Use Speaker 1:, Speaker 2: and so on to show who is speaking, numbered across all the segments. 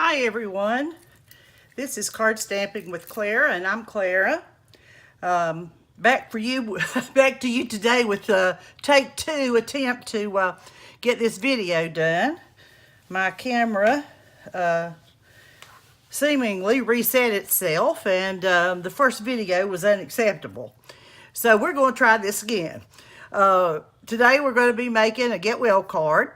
Speaker 1: Hi everyone, this is Card Stamping with Clara, and I'm Clara. Back to you today with take two attempt to get this video done. My camera seemingly reset itself, and the first video was unacceptable. So we're going to try this again. Today we're going to be making a Get Well card.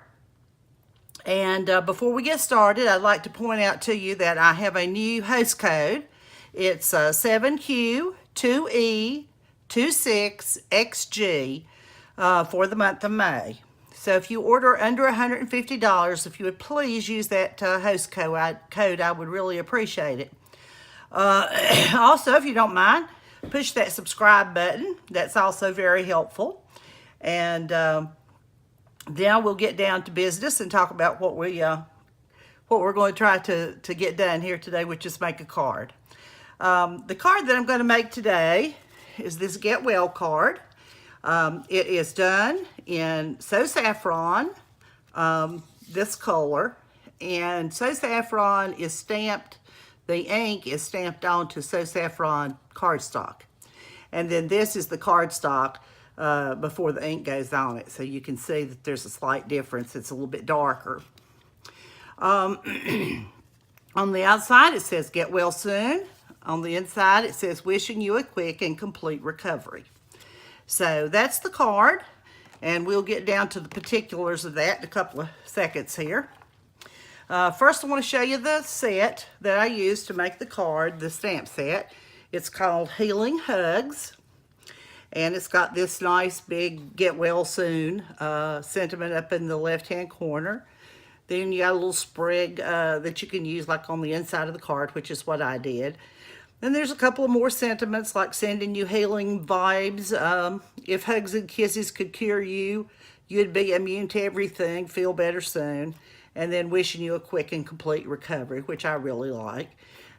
Speaker 1: And before we get started, I'd like to point out to you that I have a new host code. It's 7Q2E26XG for the month of May. So if you order under $150, if you would please use that host code, I would really appreciate it. Also, if you don't mind, push that subscribe button. That's also very helpful. And now we'll get down to business and talk about what we're going to try to get done here today, which is make a card. The card that I'm going to make today is this Get Well card. It is done in So Saffron, this color, and So Saffron is stamped, the ink is stamped onto So Saffron cardstock. And then this is the cardstock before the ink goes on it. So you can see that there's a slight difference. It's a little bit darker. On the outside, it says Get Well Soon. On the inside, it says wishing you a quick and complete recovery. So that's the card, and we'll get down to the particulars of that in a couple of seconds here. First, I want to show you the set that I used to make the card, the stamp set. It's called Healing Hugs. And it's got this nice big Get Well Soon sentiment up in the left-hand corner. Then you got a little sprig that you can use like on the inside of the card, which is what I did. Then there's a couple of more sentiments like sending you healing vibes. If hugs and kisses could cure you, you'd be immune to everything, feel better soon. And then wishing you a quick and complete recovery, which I really like.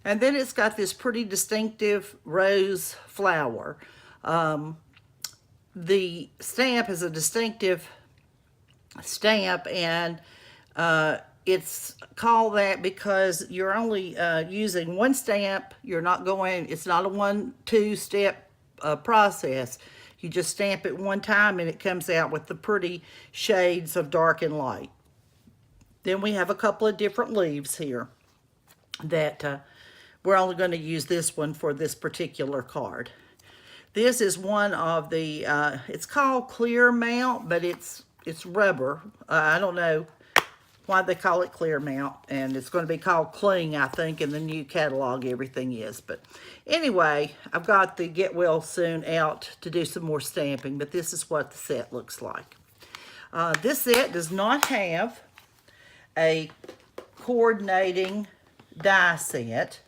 Speaker 1: And then it's got this pretty distinctive rose flower. The stamp is a distinctive stamp, and it's called that because you're only using one stamp. You're not going, it's not a 1-2 step process. You just stamp it one time and it comes out with the pretty shades of dark and light. Then we have a couple of different leaves here that we're only going to use this one for this particular card. This is one of the, it's called Clear Mount, but it's rubber. I don't know why they call it Clear Mount, and it's going to be called Cling, I think, in the new catalog, everything is. But anyway, I've got the Get Well Soon out to do some more stamping, but this is what the set looks like. This set does not have a coordinating die set,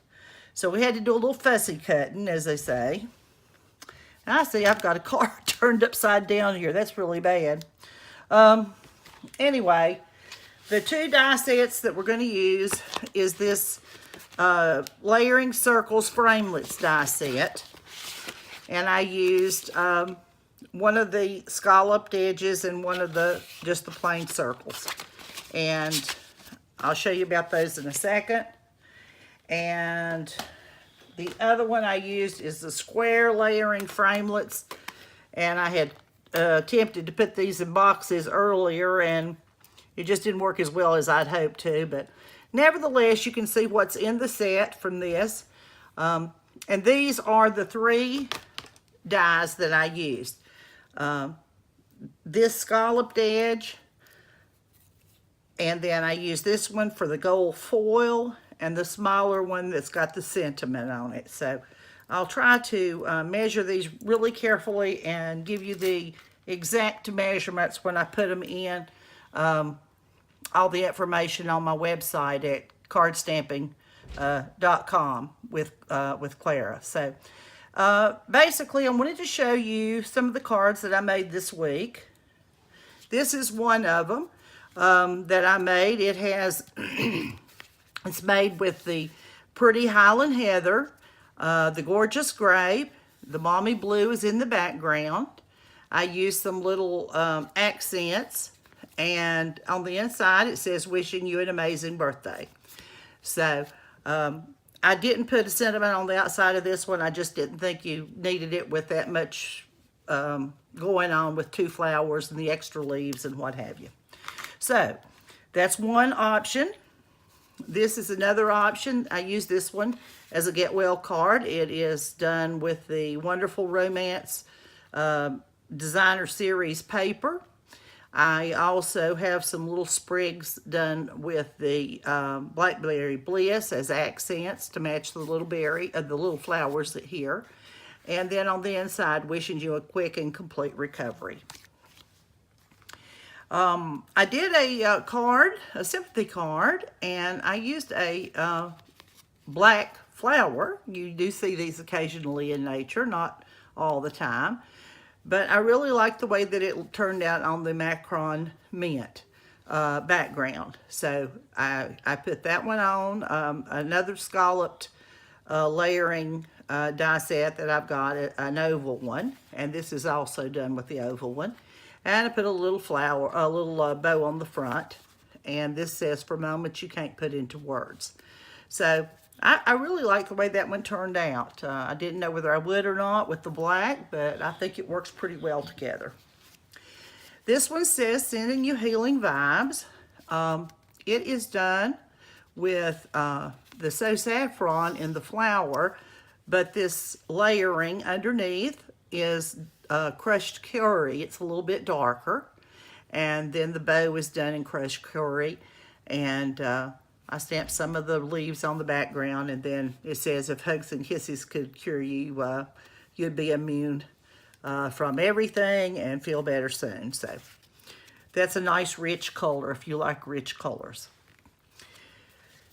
Speaker 1: so we had to do a little fussy cutting, as they say. I see I've got a card turned upside down here. That's really bad. Anyway, the two die sets that we're going to use is this Layering Circles Framelits die set. And I used one of the scalloped edges and one of just the plain circles. And I'll show you about those in a second. And the other one I used is the square layering framelits, and I had attempted to put these in boxes earlier, and it just didn't work as well as I'd hoped to, but nevertheless, you can see what's in the set from this. And these are the three dies that I used. This scalloped edge, and then I used this one for the gold foil, and the smaller one that's got the sentiment on it. So I'll try to measure these really carefully and give you the exact measurements when I put them in. All the information on my website at CardStampin.com with Clara. So basically, I wanted to show you some of the cards that I made this week. This is one of them that I made. It has... It's made with the pretty Highland Heather, the gorgeous grape, the mommy blue is in the background. I used some little accents, and on the inside it says wishing you an amazing birthday. So I didn't put a sentiment on the outside of this one. I just didn't think you needed it with that much going on with 2 flowers and the extra leaves and what have you. So that's one option. This is another option. I use this one as a get well card. It is done with the Wonderful Romance Designer Series paper. I also have some little sprigs done with the Blackberry Bliss as accents to match the little berry, the little flowers that here. And then on the inside, wishing you a quick and complete recovery. I did a card, a sympathy card, and I used a black flower. You do see these occasionally in nature, not all the time. But I really like the way that it turned out on the Macron Mint background. So I put that one on. Another scalloped layering die set that I've got, an oval one. And this is also done with the oval one. And I put a little flower, a little bow on the front. And this says, for moments you can't put into words. So I really like the way that one turned out. I didn't know whether I would or not with the black, but I think it works pretty well together. This one says, sending you healing vibes. It is done with the So Saffron in the flower, but this layering underneath is crushed curry. It's a little bit darker. And then the bow is done in crushed curry. And I stamped some of the leaves on the background. And then it says, if hugs and kisses could cure you, you'd be immune from everything and feel better soon. So that's a nice rich color if you like rich colors.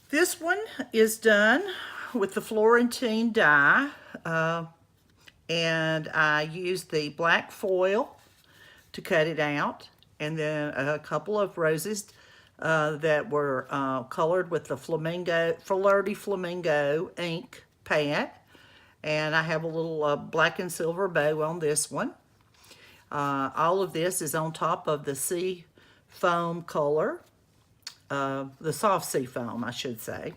Speaker 1: This one is done with the Florentine die. And I used the black foil to cut it out, and then a couple of roses that were colored with the Flirty Flamingo ink pad, and I have a little black and silver bow on this one. All of this is on top of the sea foam color, the soft sea foam, I should say.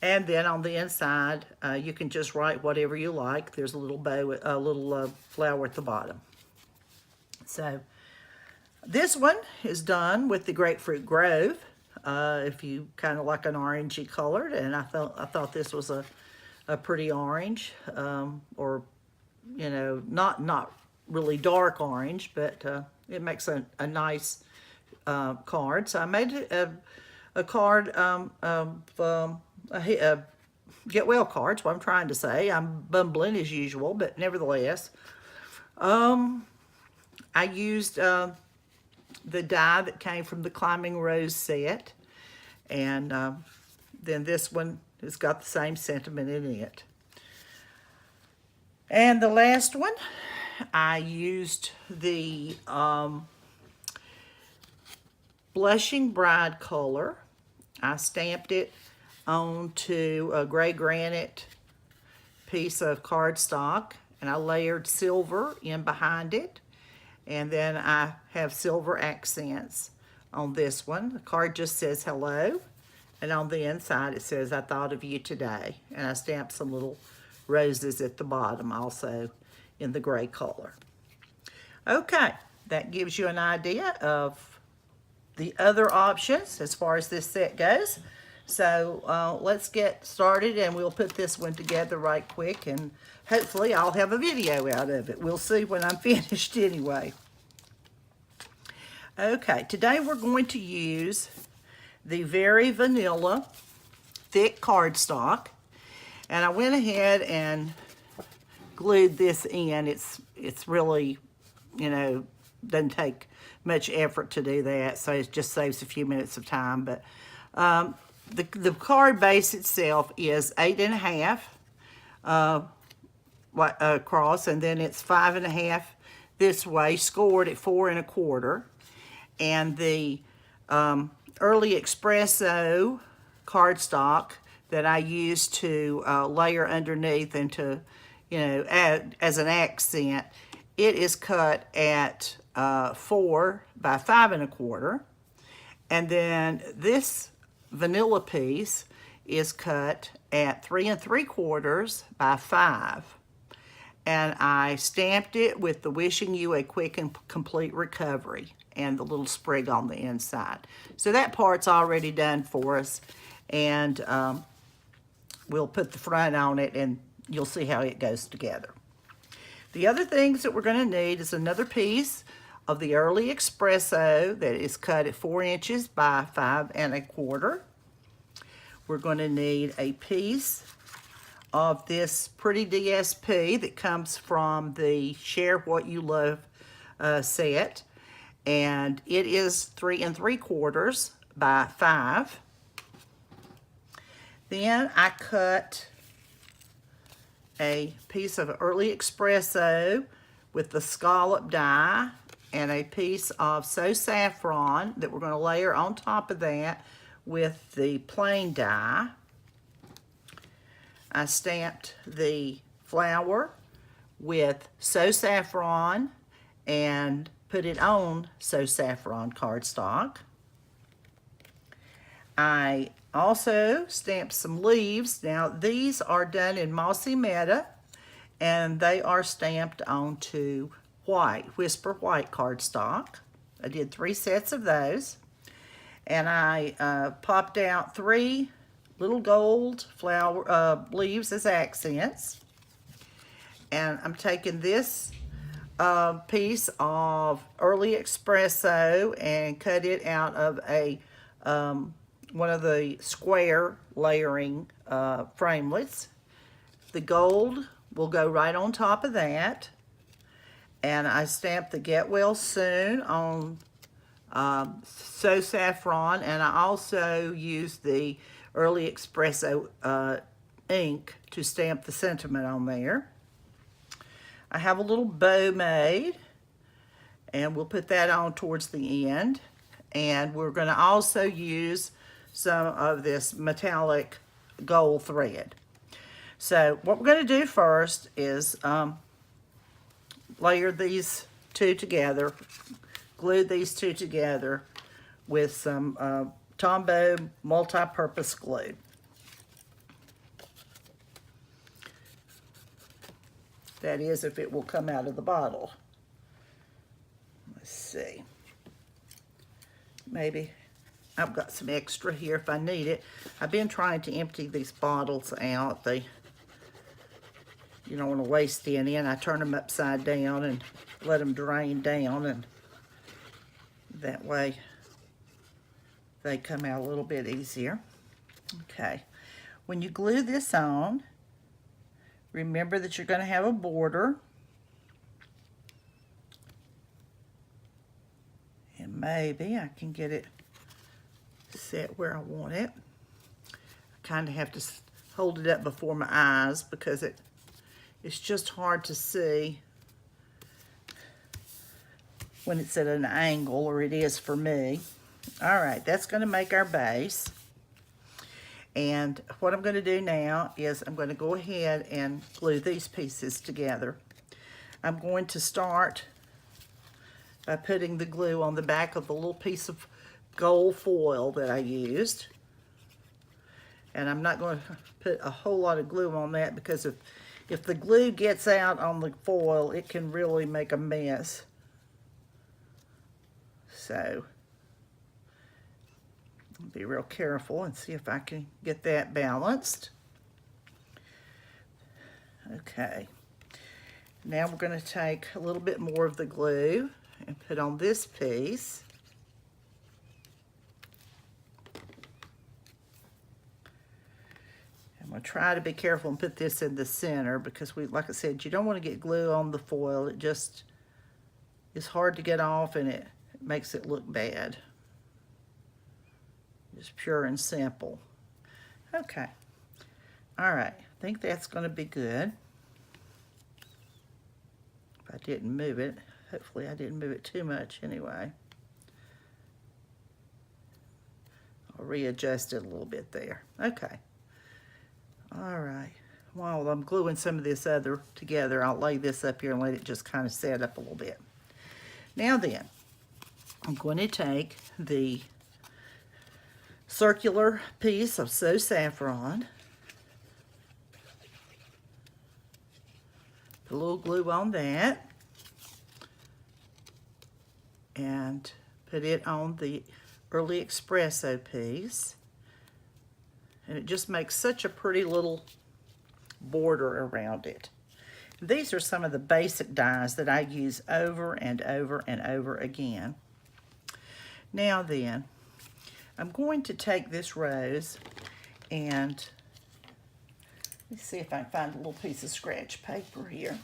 Speaker 1: And then on the inside, you can just write whatever you like. There's a little bow, a little flower at the bottom. So this one is done with the Grapefruit Grove. If you kind of like an orangey colored, and I thought this was a pretty orange, or you know, not really dark orange, but it makes a nice card. So I made a card get well cards, what I'm trying to say. I'm bumbling as usual, but nevertheless. I used the die that came from the Climbing Rose set. And then this one has got the same sentiment in it. And the last one, I used the Blushing Bride color. I stamped it onto a gray granite piece of cardstock, and I layered silver in behind it, and then I have silver accents on this one. The card just says hello, and on the inside it says I thought of you today, and I stamped some little roses at the bottom also in the gray color. Okay, that gives you an idea of the other options as far as this set goes. So let's get started, and we'll put this one together right quick, and hopefully I'll have a video out of it. We'll see when I'm finished anyway. Okay, today we're going to use the Very Vanilla thick cardstock, and I went ahead and glued this in. It's really, you know, doesn't take much effort to do that, so it just saves a few minutes of time. But the card base itself is 8.5 across, and then it's 5.5 this way, scored at 4 1/4. And the Early Espresso cardstock that I used to layer underneath and to, you know, add as an accent, it is cut at 4 by 5 1/4. And then this vanilla piece is cut at 3 3/4 by 5. And I stamped it with the wishing you a quick and complete recovery and the little sprig on the inside. So that part's already done for us, and we'll put the front on it and you'll see how it goes together. The other things that we're going to need is another piece of the Early Espresso that is cut at 4 inches by 5 1/4. We're going to need a piece of this pretty DSP that comes from the Share What You Love set, and it is 3 3/4 by 5. Then I cut a piece of Early Espresso with the scallop die and a piece of So Saffron that we're going to layer on top of that with the plain die. I stamped the flower with So Saffron and put it on So Saffron cardstock. I also stamped some leaves. Now these are done in Mossy Meadow, and they are stamped onto white, Whisper White cardstock. I did 3 sets of those, and I popped out 3 little gold flower leaves as accents. And I'm taking this piece of Early Espresso and cut it out of a one of the square layering framelits. The gold will go right on top of that, and I stamped the Get Well Soon on So Saffron, and I also used the Early Espresso ink to stamp the sentiment on there. I have a little bow made, and we'll put that on towards the end. And we're going to also use some of this metallic gold thread. So what we're going to do first is layer these two together, glue these two together with some Tombow multi-purpose glue. That is, if it will come out of the bottle. Let's see. Maybe I've got some extra here if I need it. I've been trying to empty these bottles out. You don't want to waste any, and I turn them upside down and let them drain down, and that way they come out a little bit easier. Okay, when you glue this on, remember that you're going to have a border, and maybe I can get it set where I want it. I kind of have to hold it up before my eyes because it's just hard to see when it's at an angle, or it is for me. All right, that's going to make our base. And what I'm going to do now is I'm going to go ahead and glue these pieces together. I'm going to start by putting the glue on the back of the little piece of gold foil that I used. And I'm not going to put a whole lot of glue on that, because if the glue gets out on the foil, it can really make a mess. So be real careful and see if I can get that balanced. Okay, now we're going to take a little bit more of the glue and put on this piece. I'm going to try to be careful and put this in the center, because like I said, you don't want to get glue on the foil. It just is hard to get off, and it makes it look bad. Just pure and simple. Okay. All right. I think that's going to be good. If I didn't move it, hopefully I didn't move it too much anyway. I'll readjust it a little bit there. Okay. All right. While I'm gluing some of this other together, I'll lay this up here and let it just kind of set up a little bit. Now then, I'm going to take the circular piece of So Saffron. Put a little glue on that. And put it on the Early Espresso piece. And it just makes such a pretty little border around it. These are some of the basic dies that I use over and over and over again. Now then, I'm going to take this rose and let's see if I can find a little piece of scratch paper here.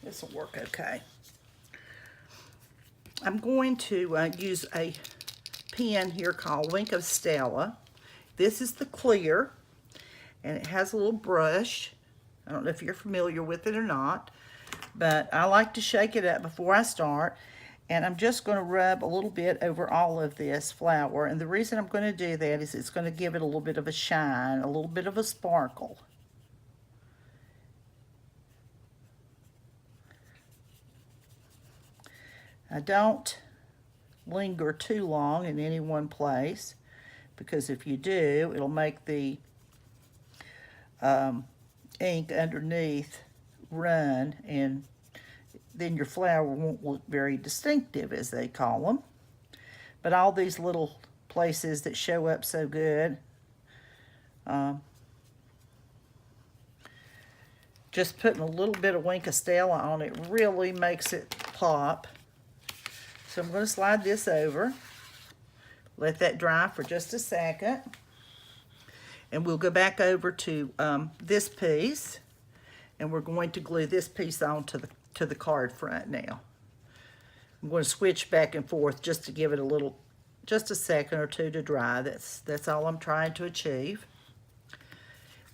Speaker 1: This will work okay. I'm going to use a pen here called Wink of Stella. This is the clear, and it has a little brush. I don't know if you're familiar with it or not, but I like to shake it up before I start, and I'm just going to rub a little bit over all of this flower, and the reason I'm going to do that is it's going to give it a little bit of a shine, a little bit of a sparkle. I don't linger too long in any one place, because if you do, it'll make the ink underneath run, and then your flower won't look very distinctive, as they call them. But all these little places that show up so good, just putting a little bit of Wink of Stella on it really makes it pop. So I'm going to slide this over, let that dry for just a second, and we'll go back over to this piece, and we're going to glue this piece on to the card front now. I'm going to switch back and forth just to give it just a second or two to dry. That's all I'm trying to achieve.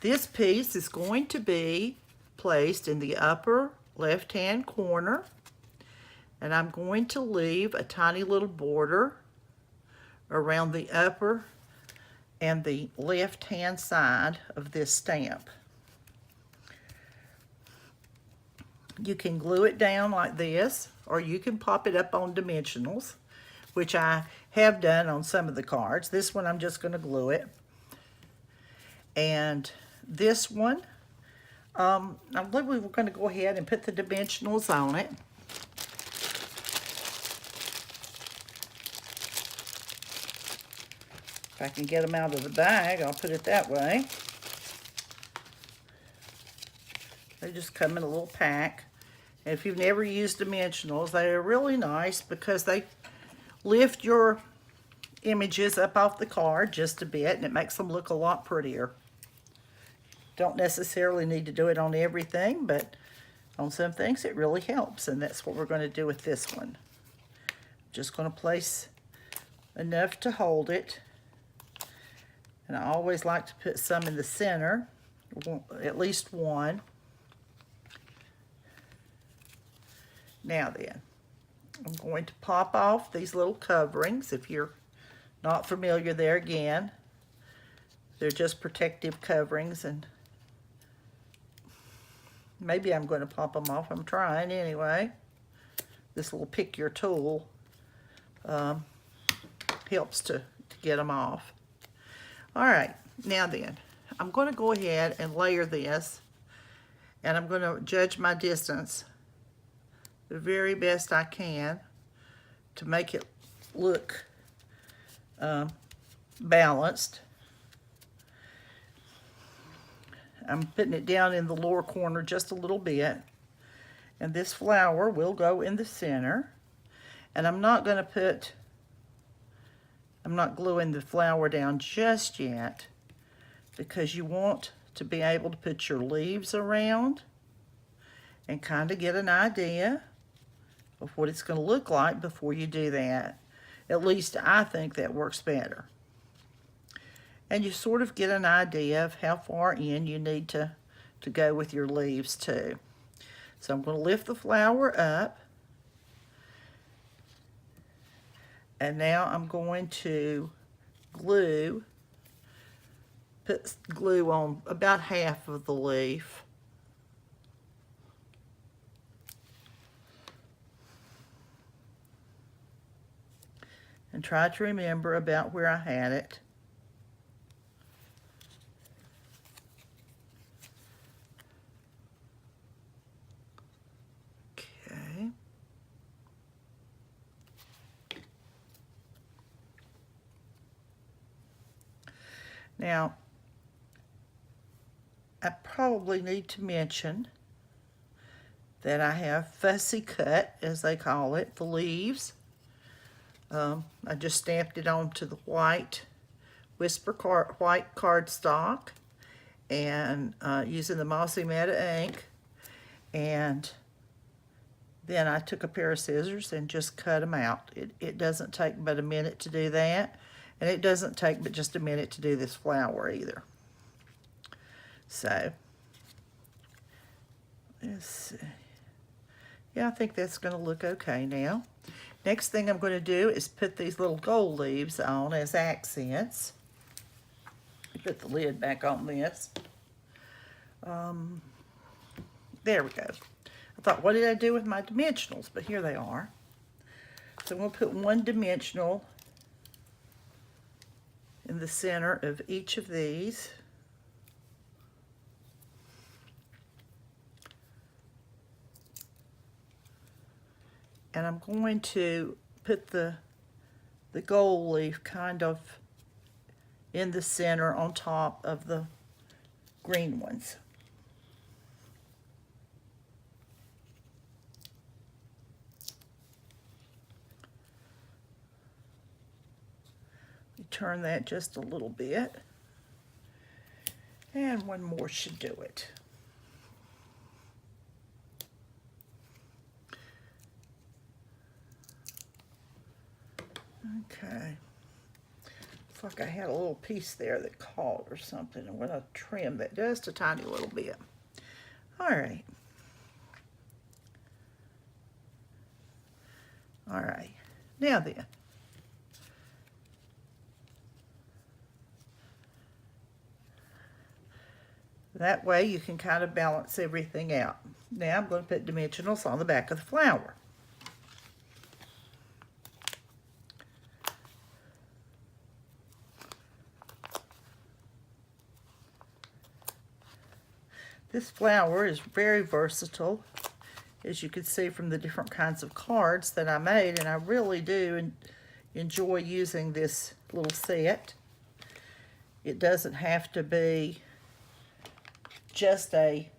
Speaker 1: This piece is going to be placed in the upper left-hand corner, and I'm going to leave a tiny little border around the upper and the left-hand side of this stamp. You can glue it down like this, or you can pop it up on dimensionals, which I have done on some of the cards. This one I'm just going to glue it. And this one, I believe we were going to go ahead and put the dimensionals on it. If I can get them out of the bag, I'll put it that way. They just come in a little pack. And if you've never used dimensionals, they are really nice because they lift your images up off the card just a bit, and it makes them look a lot prettier. Don't necessarily need to do it on everything, but on some things it really helps, and that's what we're going to do with this one. Just going to place enough to hold it. And I always like to put some in the center, at least one. Now then, I'm going to pop off these little coverings. If you're not familiar, there again, they're just protective coverings, and maybe I'm going to pop them off. I'm trying anyway. This little pick your tool helps to get them off. All right, now then, I'm going to go ahead and layer this, and I'm going to judge my distance the very best I can to make it look balanced. I'm putting it down in the lower corner just a little bit, and this flower will go in the center. And I'm not gluing the flower down just yet, because you want to be able to put your leaves around and kind of get an idea of what it's going to look like before you do that. At least I think that works better. And you sort of get an idea of how far in you need to go with your leaves too. So I'm going to lift the flower up. And now I'm going to put glue on about half of the leaf. and try to remember about where I had it. Okay. Now, I probably need to mention that I have fussy cut, as they call it, the leaves. I just stamped it onto the white white cardstock, and using the Mossy Meta ink, and then I took a pair of scissors and just cut them out. It doesn't take but a minute to do that, and it doesn't take but just a minute to do this flower either. So, let's see. Yeah, I think that's going to look okay now. Next thing I'm going to do is put these little gold leaves on as accents. Put the lid back on this. There we go. I thought, what did I do with my dimensionals? But here they are. So I'm going to put one dimensional in the center of each of these. And I'm going to put the gold leaf kind of in the center on top of the green ones. We turn that just a little bit. And one more should do it. Okay. Looks like I had a little piece there that caught or something. I'm going to trim that just a tiny little bit. All right. All right. Now then. That way you can kind of balance everything out. Now I'm going to put dimensionals on the back of the flower. This flower is very versatile, as you can see from the different kinds of cards that I made, and I really do enjoy using this little set. It doesn't have to be just a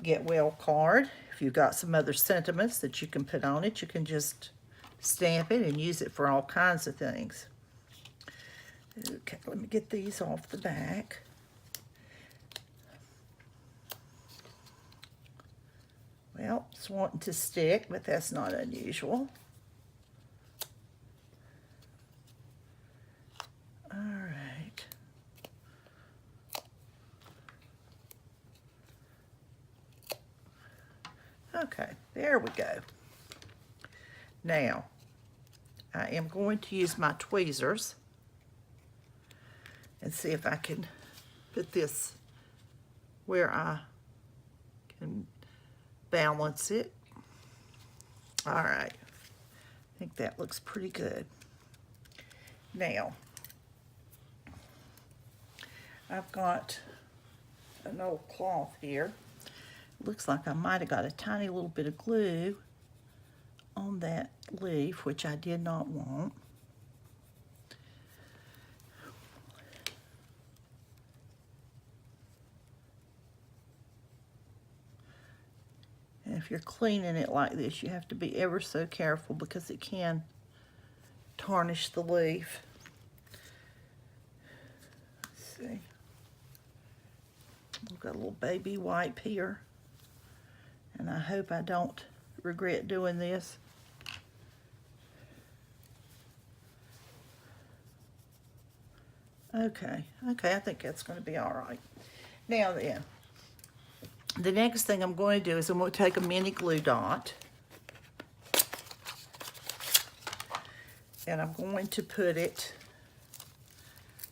Speaker 1: get well card. If you've got some other sentiments that you can put on it, you can just stamp it and use it for all kinds of things. Okay, let me get these off the back. Well, it's wanting to stick, but that's not unusual. All right. Okay, there we go. Now, I am going to use my tweezers and see if I can put this where I can balance it. All right, I think that looks pretty good. Now, I've got an old cloth here. Looks like I might have got a tiny little bit of glue on that leaf, which I did not want. And if you're cleaning it like this, you have to be ever so careful because it can tarnish the leaf. Let's see. We've got a little baby wipe here, and I hope I don't regret doing this. Okay, I think that's going to be all right. Now then, the next thing I'm going to do is I'm going to take a mini glue dot, and I'm going to put it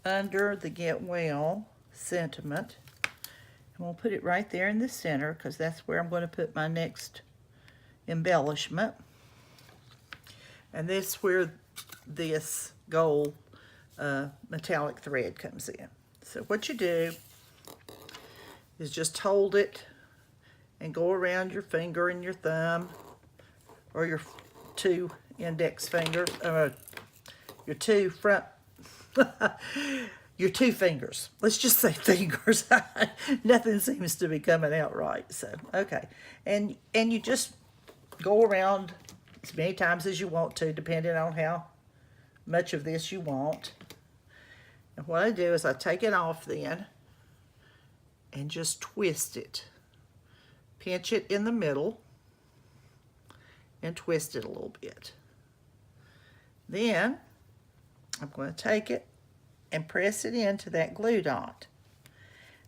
Speaker 1: under the Get Well sentiment. I'm going to put it right there in the center because that's where I'm going to put my next embellishment. And this where this gold metallic thread comes in. So what you do is just hold it and go around your finger and your thumb, or your two index fingers, your two front, your two fingers. Let's just say fingers. Nothing seems to be coming out right. So, okay. And you just go around as many times as you want to, depending on how much of this you want. And what I do is I take it off then and just twist it. Pinch it in the middle and twist it a little bit. Then I'm going to take it and press it into that glue dot.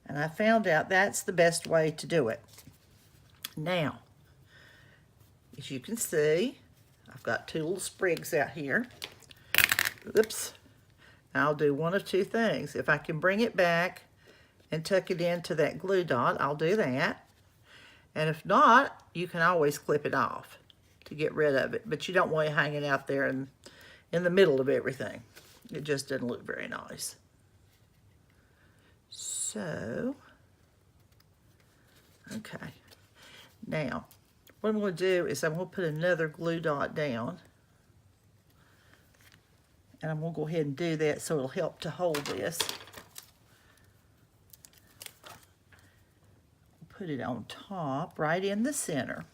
Speaker 1: And I found out that's the best way to do it. Now, as you can see, I've got two little sprigs out here. Oops. I'll do one of two things. If I can bring it back and tuck it into that glue dot, I'll do that. And if not, you can always clip it off to get rid of it. But you don't want it hanging out there in the middle of everything. It just doesn't look very nice. So, okay. Now, what I'm going to do is I'm going to put another glue dot down. And I'm going to go ahead and do that so it'll help to hold this. Put it on top, right in the center.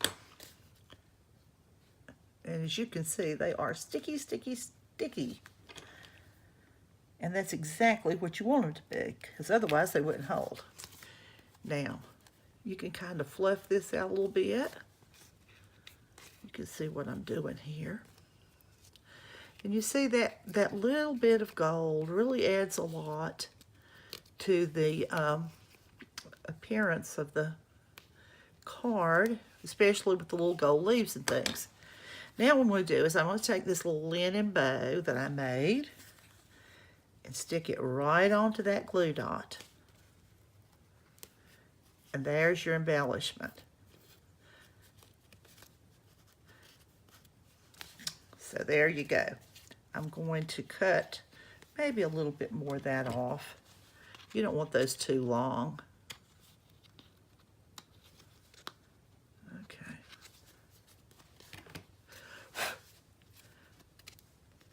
Speaker 1: And as you can see, they are sticky, sticky, sticky. And that's exactly what you want them to be, because otherwise they wouldn't hold. Now, you can kind of fluff this out a little bit. You can see what I'm doing here. And you see that little bit of gold really adds a lot to the appearance of the card, especially with the little gold leaves and things. Now what I'm going to do is I'm going to take this little linen bow that I made and stick it right onto that glue dot. And there's your embellishment. So there you go. I'm going to cut maybe a little bit more of that off. You don't want those too long. Okay.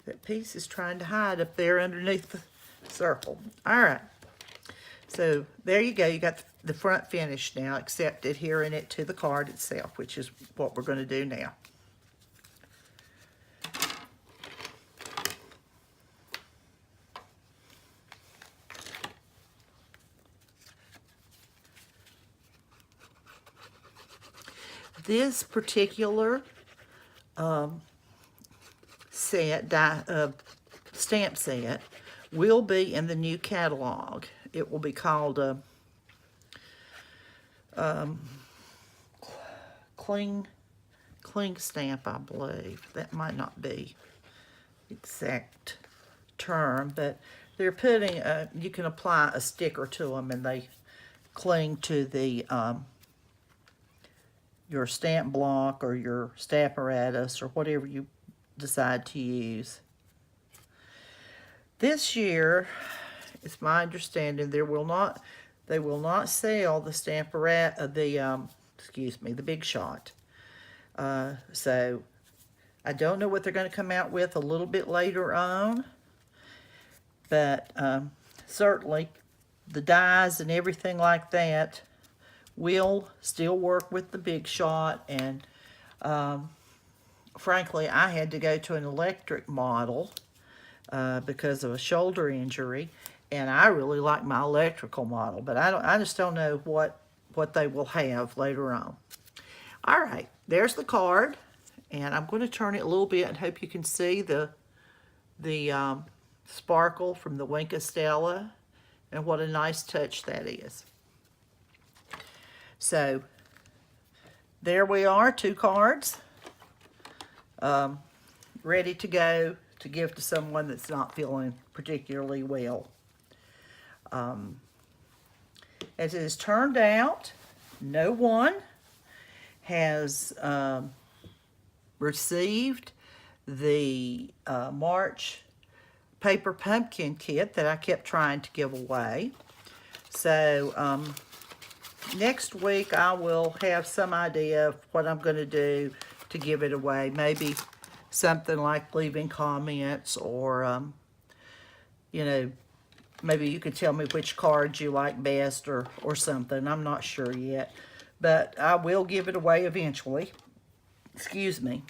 Speaker 1: That piece is trying to hide up there underneath the circle. All right. So there you go. You got the front finished now, except adhering it to the card itself, which is what we're going to do now. This particular stamp set will be in the new catalog. It will be called cling stamp, I believe. That might not be the exact term, but they're putting you can apply a sticker to them and they cling to the your stamp block or your stamparatus or whatever you decide to use. This year, it's my understanding they will not sell the the Big Shot. So I don't know what they're going to come out with a little bit later on, but certainly the dies and everything like that will still work with the Big Shot. And frankly, I had to go to an electric model because of a shoulder injury, and I really like my electrical model, but I just don't know what they will have later on. All right, there's the card, and I'm going to turn it a little bit and hope you can see the sparkle from the Wink Stella, and what a nice touch that is. So there we are, 2 cards ready to go to give to someone that's not feeling particularly well. As it has turned out, no one has received the March paper pumpkin kit that I kept trying to give away. So next week I will have some idea of what I'm going to do to give it away. Maybe something like leaving comments, or you know, maybe you could tell me which cards you like best, or something. I'm not sure yet, but I will give it away eventually. Excuse me.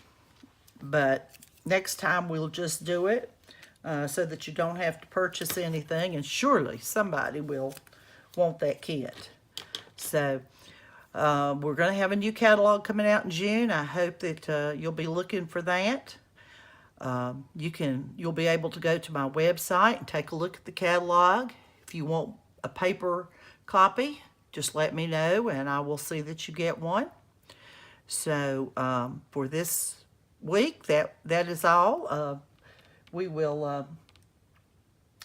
Speaker 1: But next time we'll just do it so that you don't have to purchase anything, and surely somebody will want that kit. So we're going to have a new catalog coming out in June. I hope that you'll be looking for that. You'll be able to go to my website and take a look at the catalog. If you want a paper copy, just let me know and I will see that you get one. So for this week, that is all. We will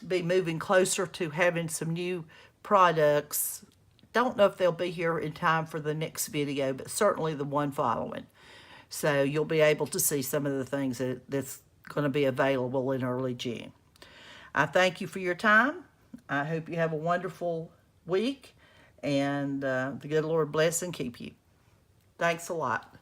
Speaker 1: be moving closer to having some new products. Don't know if they'll be here in time for the next video, but certainly the one following. So you'll be able to see some of the things that's going to be available in early June. I thank you for your time. I hope you have a wonderful week, and the good Lord bless and keep you. Thanks a lot.